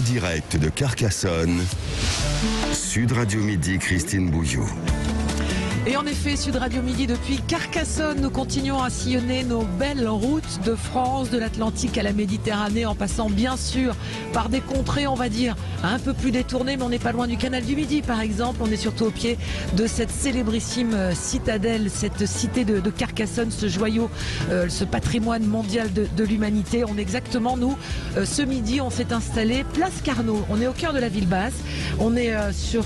Direct de Carcassonne, Sud Radio Midi, Christine Bouilloux. Et en effet, Sud Radio Midi, depuis Carcassonne, nous continuons à sillonner nos belles routes de France, de l'Atlantique à la Méditerranée, en passant bien sûr par des contrées, on va dire, un peu plus détournées, mais on n'est pas loin du canal du Midi, par exemple. On est surtout au pied de cette célébrissime citadelle, cette cité de Carcassonne, ce joyau, ce patrimoine mondial de l'humanité. On est exactement, nous, ce midi, on s'est installé place Carnot. On est au cœur de la ville basse. On est sur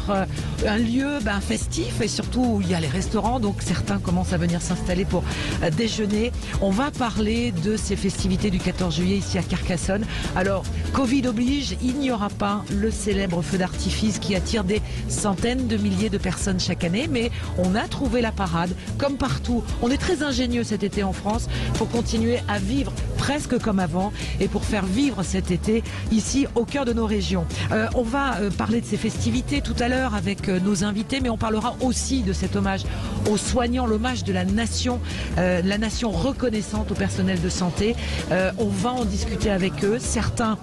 un lieu festif et surtout où il y a les restaurants, donc certains commencent à venir s'installer pour déjeuner. On va parler de ces festivités du 14 juillet ici à Carcassonne. Alors, Covid oblige, il n'y aura pas le célèbre feu d'artifice qui attire des centaines de milliers de personnes chaque année, mais on a trouvé la parade, comme partout. On est très ingénieux cet été en France pour continuer à vivre presque comme avant et pour faire vivre cet été ici au cœur de nos régions. On va parler de ces festivités tout à l'heure avec nos invités, mais on parlera aussi de cet hommage aux soignants, l'hommage de la nation reconnaissante au personnel de santé. On va en discuter avec eux. Certains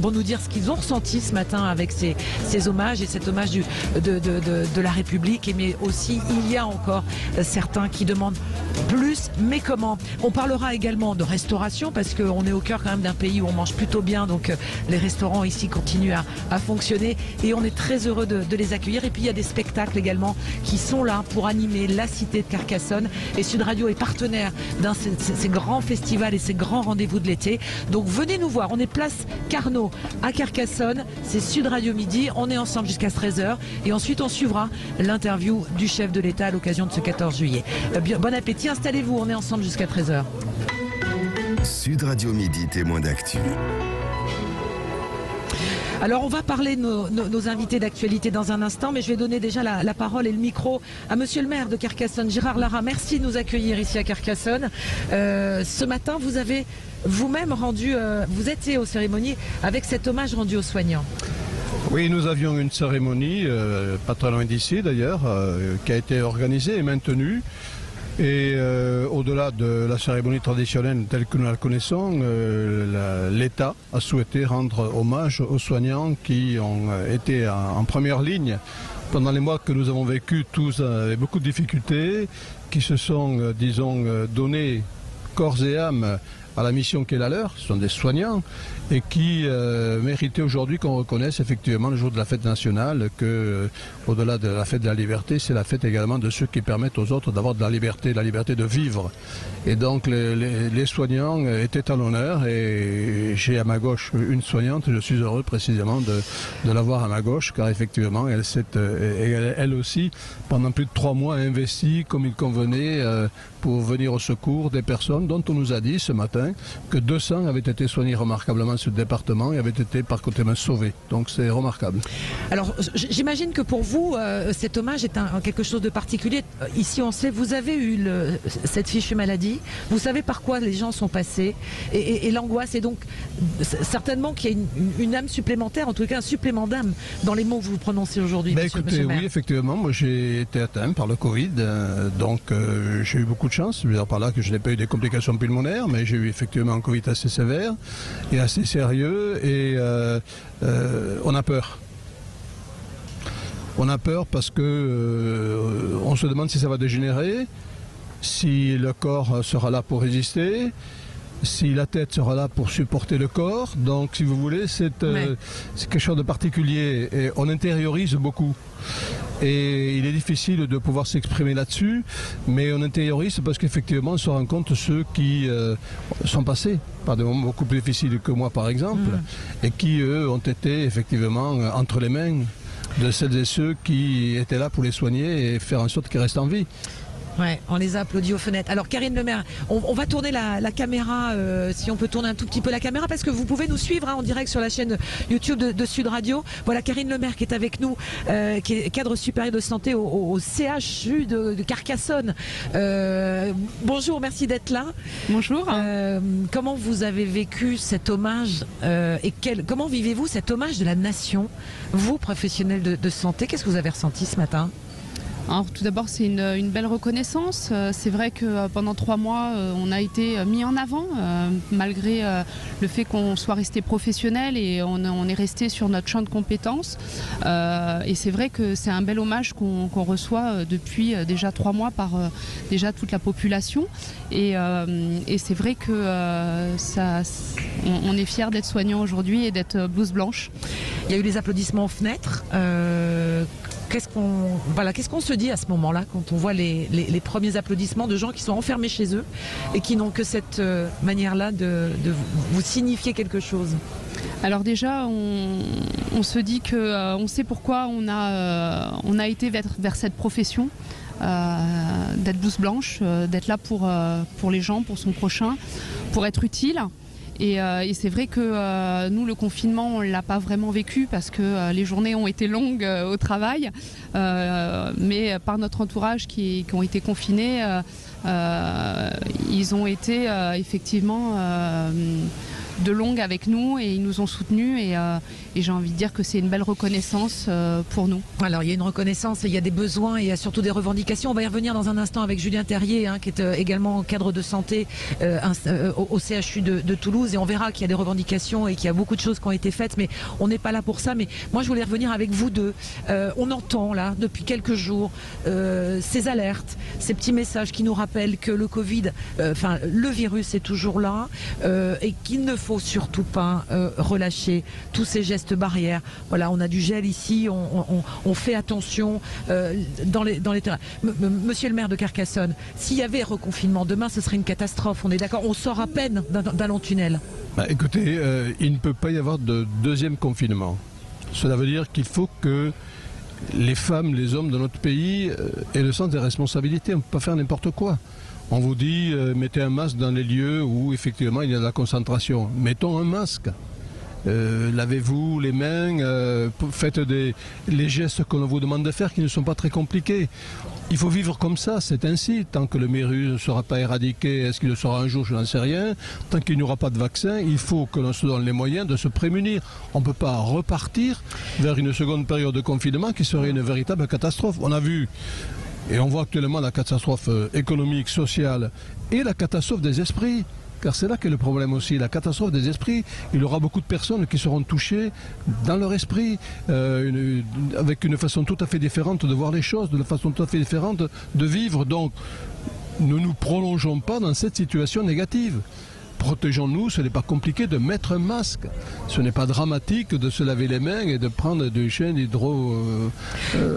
vont nous dire ce qu'ils ont ressenti ce matin avec ces hommages et cet hommage de la République. Mais aussi, il y a encore certains qui demandent plus, mais comment? On parlera également de restauration parce qu'on est au cœur quand même d'un pays où on mange plutôt bien, donc les restaurants ici continuent à fonctionner et on est très heureux de les accueillir. Et puis il y a des spectacles également qui sont là pour animer la cité de Carcassonne, et Sud Radio est partenaire d'un de ces grands festivals et ces grands rendez-vous de l'été. Donc venez nous voir, on est place Carnot à Carcassonne, c'est Sud Radio Midi, on est ensemble jusqu'à 13h et ensuite on suivra l'interview du chef de l'État à l'occasion de ce 14 juillet. Bon appétit, installez-vous, on est ensemble jusqu'à 13h. Sud Radio Midi, témoin d'actu. Alors on va parler de nos invités d'actualité dans un instant, mais je vais donner déjà la parole et le micro à monsieur le maire de Carcassonne, Gérard Lara. Merci de nous accueillir ici à Carcassonne. Ce matin, vous avez vous-même vous étiez aux cérémonies avec cet hommage rendu aux soignants. Oui, nous avions une cérémonie, pas très loin d'ici d'ailleurs, qui a été organisée et maintenue. Et au-delà de la cérémonie traditionnelle telle que nous la connaissons, l'État a souhaité rendre hommage aux soignants qui ont été en première ligne pendant les mois que nous avons vécu tous avec beaucoup de difficultés, qui se sont, donnés corps et âme à la mission qui est la leur, ce sont des soignants, et qui méritaient aujourd'hui qu'on reconnaisse effectivement le jour de la fête nationale que, au-delà de la fête de la liberté, c'est la fête également de ceux qui permettent aux autres d'avoir de la liberté de vivre. Et donc les soignants étaient à l'honneur, et j'ai à ma gauche une soignante, je suis heureux précisément de l'avoir à ma gauche, car effectivement elle aussi, pendant plus de 3 mois, investie comme il convenait pour venir au secours des personnes dont on nous a dit ce matin que 200 avaient été soignés remarquablement sur le département et avaient été par côté main sauvés. Donc c'est remarquable. Alors j'imagine que pour vous, cet hommage est quelque chose de particulier. Ici on sait, vous avez eu cette fichue maladie, vous savez par quoi les gens sont passés et l'angoisse, et donc certainement qu'il y a une âme supplémentaire, en tout cas un supplément d'âme dans les mots que vous prononcez aujourd'hui. Écoutez, oui, effectivement, moi j'ai été atteint par le Covid, donc j'ai eu beaucoup de chance. Je veux dire par là que je n'ai pas eu des complications pulmonaires, mais j'ai eu effectivement un Covid assez sévère et assez sérieux, et on a peur. On a peur parce que on se demande si ça va dégénérer, si le corps sera là pour résister, si la tête sera là pour supporter le corps. Donc si vous voulez, c'est quelque chose de particulier et on intériorise beaucoup. Et il est difficile de pouvoir s'exprimer là-dessus, mais on intériorise parce qu'effectivement on se rend compte ceux qui sont passés par des moments beaucoup plus difficiles que moi par exemple, et qui eux ont été effectivement entre les mains de celles et ceux qui étaient là pour les soigner et faire en sorte qu'ils restent en vie. Ouais, on les a applaudis aux fenêtres. Alors Karine Lemaire, on va tourner la caméra, si on peut tourner un tout petit peu la caméra, parce que vous pouvez nous suivre en direct sur la chaîne YouTube de Sud Radio. Voilà Karine Lemaire qui est avec nous, qui est cadre supérieur de santé au CHU de Carcassonne. Bonjour, merci d'être là. Bonjour. Comment vous avez vécu cet hommage comment vivez-vous cet hommage de la nation, vous, professionnels de santé? Qu'est-ce que vous avez ressenti ce matin? Alors, tout d'abord, c'est une belle reconnaissance. C'est vrai que pendant 3 mois, on a été mis en avant, malgré le fait qu'on soit resté professionnel et on est resté sur notre champ de compétences. Et c'est vrai que c'est un bel hommage qu'on reçoit depuis déjà 3 mois par déjà toute la population. Et c'est vrai que on est fiers d'être soignants aujourd'hui et d'être blouse blanche. Il y a eu des applaudissements aux fenêtres. Qu'est-ce qu'on se dit à ce moment-là quand on voit les premiers applaudissements de gens qui sont enfermés chez eux et qui n'ont que cette manière-là de vous signifier quelque chose? Alors déjà, on se dit que on sait pourquoi on a été vers cette profession, d'être blouse blanche, d'être là pour les gens, pour son prochain, pour être utile. Et c'est vrai que nous, le confinement, on ne l'a pas vraiment vécu parce que les journées ont été longues au travail. Mais par notre entourage qui ont été confinés, ils ont été effectivement de longue avec nous et ils nous ont soutenus et j'ai envie de dire que c'est une belle reconnaissance pour nous. Alors il y a une reconnaissance, il y a des besoins et il y a surtout des revendications. On va y revenir dans un instant avec Julien Terrier, qui est également cadre de santé au CHU de Toulouse, et on verra qu'il y a des revendications et qu'il y a beaucoup de choses qui ont été faites, mais on n'est pas là pour ça. Mais moi je voulais revenir avec vous deux. On entend là depuis quelques jours ces alertes, ces petits messages qui nous rappellent que le Covid, le virus est toujours là et qu'il ne faut surtout pas relâcher tous ces gestes barrières. Voilà, on a du gel ici, on fait attention dans les terrains. Monsieur le maire de Carcassonne, s'il y avait reconfinement demain, ce serait une catastrophe. On est d'accord, on sort à peine d'un long tunnel. Écoutez, il ne peut pas y avoir de deuxième confinement. Cela veut dire qu'il faut que les femmes, les hommes de notre pays aient le sens des responsabilités. On ne peut pas faire n'importe quoi. On vous dit, mettez un masque dans les lieux où effectivement il y a de la concentration. Mettons un masque. Lavez-vous les mains, faites les gestes que l'on vous demande de faire qui ne sont pas très compliqués. Il faut vivre comme ça, c'est ainsi. Tant que le virus ne sera pas éradiqué, est-ce qu'il le sera un jour, je n'en sais rien. Tant qu'il n'y aura pas de vaccin, il faut que l'on se donne les moyens de se prémunir. On ne peut pas repartir vers une seconde période de confinement qui serait une véritable catastrophe. On a vu, et on voit actuellement la catastrophe économique, sociale et la catastrophe des esprits. Car c'est là qu'est le problème aussi, la catastrophe des esprits. Il y aura beaucoup de personnes qui seront touchées dans leur esprit, avec une façon tout à fait différente de voir les choses, de façon tout à fait différente de vivre. Donc, ne nous prolongeons pas dans cette situation négative. Protégeons-nous, ce n'est pas compliqué de mettre un masque. Ce n'est pas dramatique de se laver les mains et de prendre des chaînes hydro...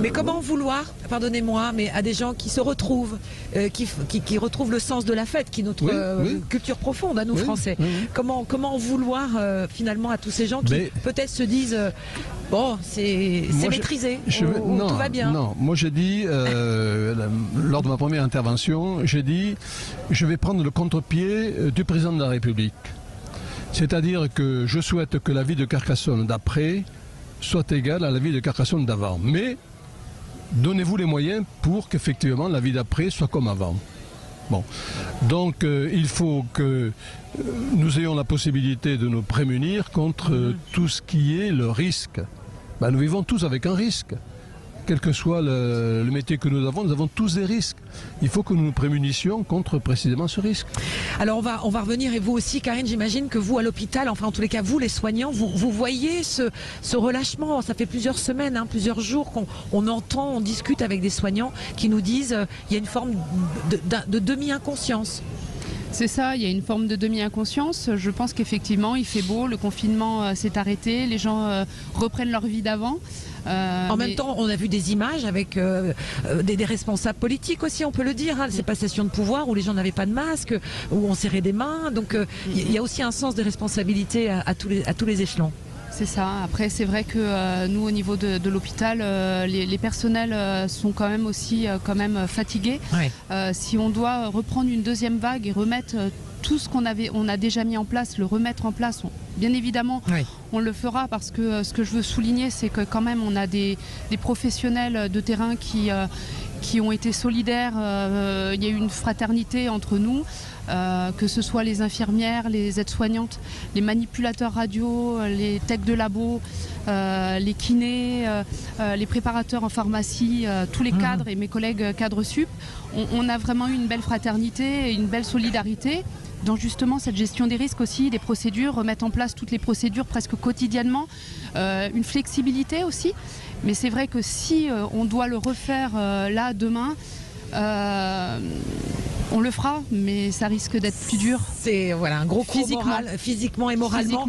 Mais comment vouloir, pardonnez-moi, mais à des gens qui se retrouvent, qui retrouvent le sens de la fête, qui est notre culture profonde à nous Français. Comment vouloir finalement à tous ces gens qui peut-être se disent bon, c'est maîtrisé, tout va bien. Non, moi j'ai dit, lors de ma première intervention, j'ai dit, je vais prendre le contre-pied du président de la République. C'est-à-dire que je souhaite que la vie de Carcassonne d'après soit égale à la vie de Carcassonne d'avant. Mais donnez-vous les moyens pour qu'effectivement la vie d'après soit comme avant. Bon. Donc il faut que nous ayons la possibilité de nous prémunir contre tout ce qui est le risque. Nous vivons tous avec un risque. Quel que soit le métier que nous avons tous des risques. Il faut que nous nous prémunissions contre précisément ce risque. Alors on va revenir, et vous aussi Karine, j'imagine que vous à l'hôpital, enfin en tous les cas vous les soignants, vous voyez ce relâchement. Ça fait plusieurs semaines, plusieurs jours qu'on entend, on discute avec des soignants qui nous disent il y a une forme de demi-inconscience. C'est ça, il y a une forme de demi-inconscience. Je pense qu'effectivement, il fait beau, le confinement s'est arrêté, les gens reprennent leur vie d'avant. En même temps, on a vu des images avec des responsables politiques aussi, on peut le dire, ces passations de pouvoir où les gens n'avaient pas de masque, où on serrait des mains. Donc il y a aussi un sens de responsabilité à tous les échelons. C'est ça. Après, c'est vrai que nous, au niveau de l'hôpital, les personnels sont quand même aussi fatigués. Ouais. Si on doit reprendre une deuxième vague et remettre tout ce qu'on a déjà mis en place, le remettre en place, bien évidemment, Oui. on le fera parce que ce que je veux souligner, c'est que quand même on a des professionnels de terrain qui ont été solidaires. Il y a eu une fraternité entre nous, que ce soit les infirmières, les aides-soignantes, les manipulateurs radio, les techs de labo, les kinés, les préparateurs en pharmacie, tous les cadres et mes collègues cadres sup. On a vraiment eu une belle fraternité et une belle solidarité dans justement cette gestion des risques aussi, des procédures, remettre en place toutes les procédures presque quotidiennement, une flexibilité aussi. Mais c'est vrai que si on doit le refaire là, demain, on le fera, mais ça risque d'être plus dur. C'est un gros coup physiquement et moralement.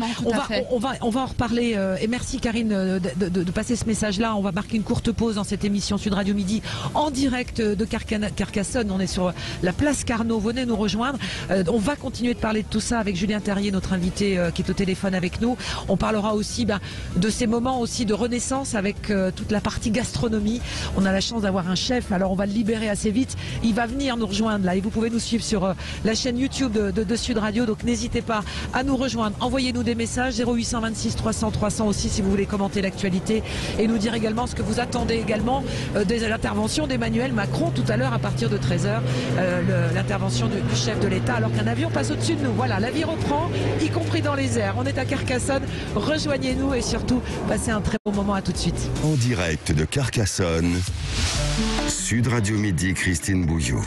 On va en reparler. Et merci Karine de passer ce message-là. On va marquer une courte pause dans cette émission Sud Radio Midi en direct de Carcassonne. On est sur la place Carnot. Venez nous rejoindre. On va continuer de parler de tout ça avec Julien Terrier, notre invité qui est au téléphone avec nous. On parlera aussi de ces moments aussi de renaissance avec toute la partie gastronomie. On a la chance d'avoir un chef. Alors on va le libérer assez vite. Il va venir nous rejoindre là. Et vous pouvez nous suivre sur la chaîne YouTube de Sud Radio, donc n'hésitez pas à nous rejoindre, envoyez-nous des messages 0826 300 300 aussi si vous voulez commenter l'actualité et nous dire également ce que vous attendez également de l'intervention d'Emmanuel Macron tout à l'heure à partir de 13h, l'intervention du chef de l'État alors qu'un avion passe au-dessus de nous. Voilà, la vie reprend, y compris dans les airs. On est à Carcassonne, rejoignez-nous et surtout passez un très bon moment. À tout de suite. En direct de Carcassonne, Sud Radio Midi, Christine Bouillou.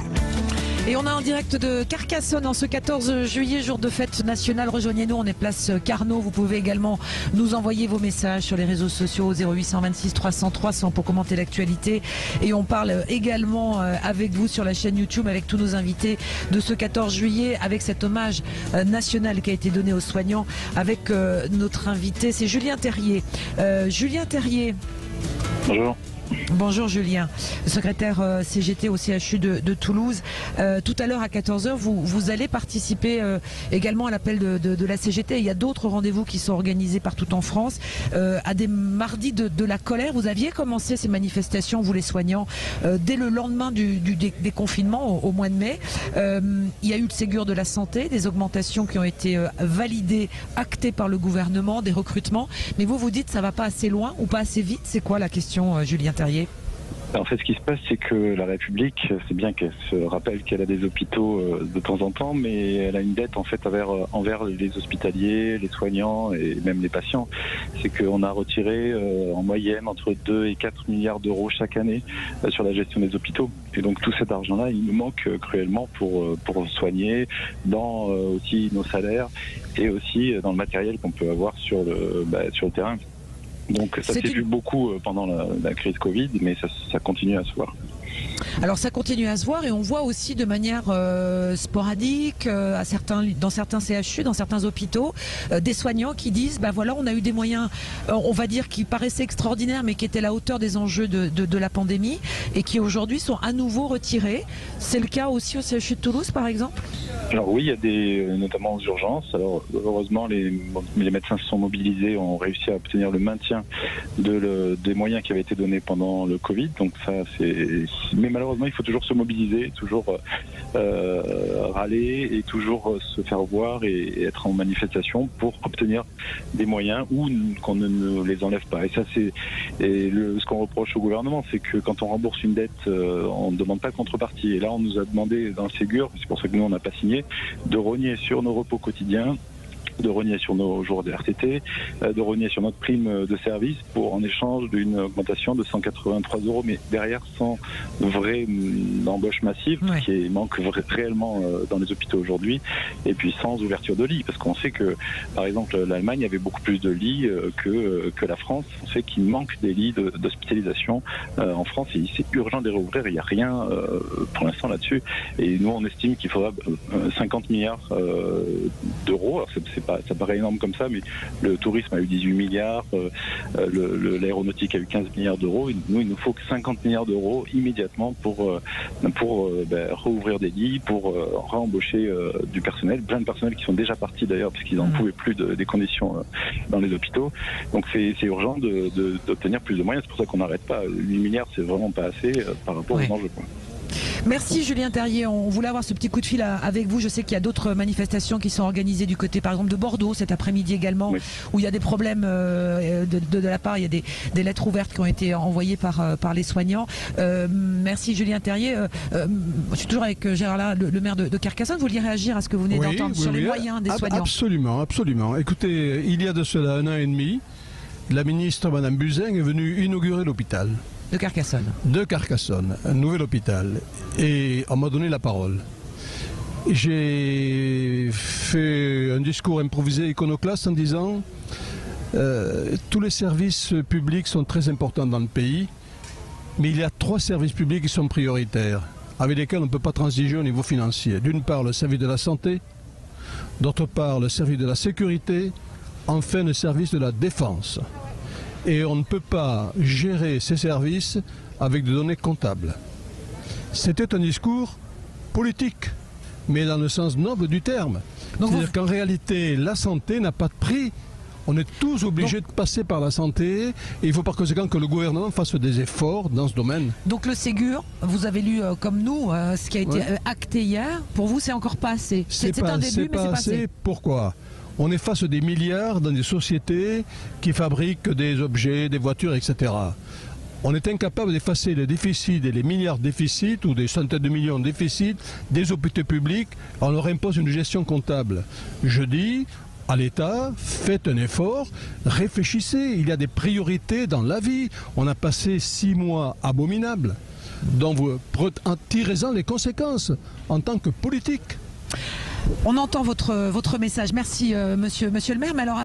Et on est en direct de Carcassonne en ce 14 juillet, jour de fête nationale. Rejoignez-nous, on est place Carnot. Vous pouvez également nous envoyer vos messages sur les réseaux sociaux 0826 300 300 pour commenter l'actualité. Et on parle également avec vous sur la chaîne YouTube avec tous nos invités de ce 14 juillet avec cet hommage national qui a été donné aux soignants avec notre invité, c'est Julien Terrier. Julien Terrier. Bonjour. Bonjour Julien, secrétaire CGT au CHU de Toulouse. Tout à l'heure à 14h, vous allez participer également à l'appel de la CGT. Il y a d'autres rendez-vous qui sont organisés partout en France. À des mardis de la colère, vous aviez commencé ces manifestations, vous les soignants, dès le lendemain du déconfinement au mois de mai. Il y a eu le Ségur de la santé, des augmentations qui ont été validées, actées par le gouvernement, des recrutements. Mais vous dites ça va pas assez loin ou pas assez vite. C'est quoi la question, Julien Terrier ? En fait, ce qui se passe, c'est que la République, c'est bien qu'elle se rappelle qu'elle a des hôpitaux de temps en temps, mais elle a une dette en fait envers les hospitaliers, les soignants et même les patients. C'est qu'on a retiré en moyenne entre 2 et 4 milliards d'euros chaque année sur la gestion des hôpitaux. Et donc tout cet argent-là, il nous manque cruellement pour soigner, dans aussi nos salaires et aussi dans le matériel qu'on peut avoir sur le terrain. Donc ça s'est vu beaucoup pendant la crise Covid, mais ça continue à se voir. Alors ça continue à se voir et on voit aussi de manière sporadique dans certains CHU, dans certains hôpitaux, des soignants qui disent voilà, on a eu des moyens, on va dire qui paraissaient extraordinaires mais qui étaient à la hauteur des enjeux de la pandémie et qui aujourd'hui sont à nouveau retirés. C'est le cas aussi au CHU de Toulouse par exemple ? Alors oui, il y a notamment aux urgences. Alors heureusement, les médecins se sont mobilisés, ont réussi à obtenir le maintien des moyens qui avaient été donnés pendant le Covid. Donc ça, mais malheureusement, il faut toujours se mobiliser, toujours râler et toujours se faire voir et être en manifestation pour obtenir des moyens ou qu'on ne les enlève pas. Et ça, ce qu'on reproche au gouvernement, c'est que quand on rembourse une dette, on ne demande pas de contrepartie. Et là, on nous a demandé dans le Ségur, c'est pour ça que nous, on n'a pas signé, de rogner sur nos repos quotidiens, de rogner sur nos jours de RTT, de rogner sur notre prime de service en échange d'une augmentation de 183 €, mais derrière sans vraie embauche massive, qui manque réellement dans les hôpitaux aujourd'hui, et puis sans ouverture de lits, parce qu'on sait que, par exemple, l'Allemagne avait beaucoup plus de lits que la France. On sait qu'il manque des lits d'hospitalisation en France, et c'est urgent de les rouvrir. Il n'y a rien pour l'instant là-dessus, et nous on estime qu'il faudra 50 milliards d'euros. Alors ça paraît énorme comme ça, mais le tourisme a eu 18 milliards, l'aéronautique a eu 15 milliards d'euros. Et nous, il nous faut que 50 milliards d'euros immédiatement pour rouvrir des lits, pour réembaucher du personnel, plein de personnel qui sont déjà partis d'ailleurs, parce qu'ils n'en pouvaient plus des conditions dans les hôpitaux. Donc c'est urgent d'obtenir plus de moyens. C'est pour ça qu'on n'arrête pas. 8 milliards, c'est vraiment pas assez par rapport aux enjeux. Merci Julien Terrier, on voulait avoir ce petit coup de fil avec vous. Je sais qu'il y a d'autres manifestations qui sont organisées du côté par exemple de Bordeaux cet après-midi également, où il y a des problèmes de la part, il y a des lettres ouvertes qui ont été envoyées par les soignants. Merci Julien Terrier. Je suis toujours avec Gérard Lara, le maire de Carcassonne. Vous vouliez réagir à ce que vous venez d'entendre sur les moyens des soignants? Absolument, absolument. Écoutez, il y a de cela 1 an et demi, la ministre Madame Buzyn est venue inaugurer l'hôpital. De Carcassonne. De Carcassonne, un nouvel hôpital. Et on m'a donné la parole. J'ai fait un discours improvisé iconoclaste en disant tous les services publics sont très importants dans le pays, mais il y a 3 services publics qui sont prioritaires, avec lesquels on ne peut pas transiger au niveau financier. D'une part, le service de la santé, d'autre part, le service de la sécurité, enfin le service de la défense. Et on ne peut pas gérer ces services avec des données comptables. C'était un discours politique, mais dans le sens noble du terme. C'est-à-dire qu'en réalité, la santé n'a pas de prix. On est tous obligés de passer par la santé et il faut par conséquent que le gouvernement fasse des efforts dans ce domaine. Donc le Ségur, vous avez lu comme nous ce qui a été acté hier, pour vous c'est encore pas assez. C'est un début mais c'est pas assez. Pourquoi ? On efface des milliards dans des sociétés qui fabriquent des objets, des voitures, etc. On est incapable d'effacer les déficits et les milliards de déficits ou des centaines de millions de déficits des hôpitaux publics. On leur impose une gestion comptable. Je dis à l'État, faites un effort, réfléchissez. Il y a des priorités dans la vie. On a passé 6 mois abominables. Donc vous tirez-en les conséquences en tant que politique. On entend votre message. Merci monsieur le maire. Mais alors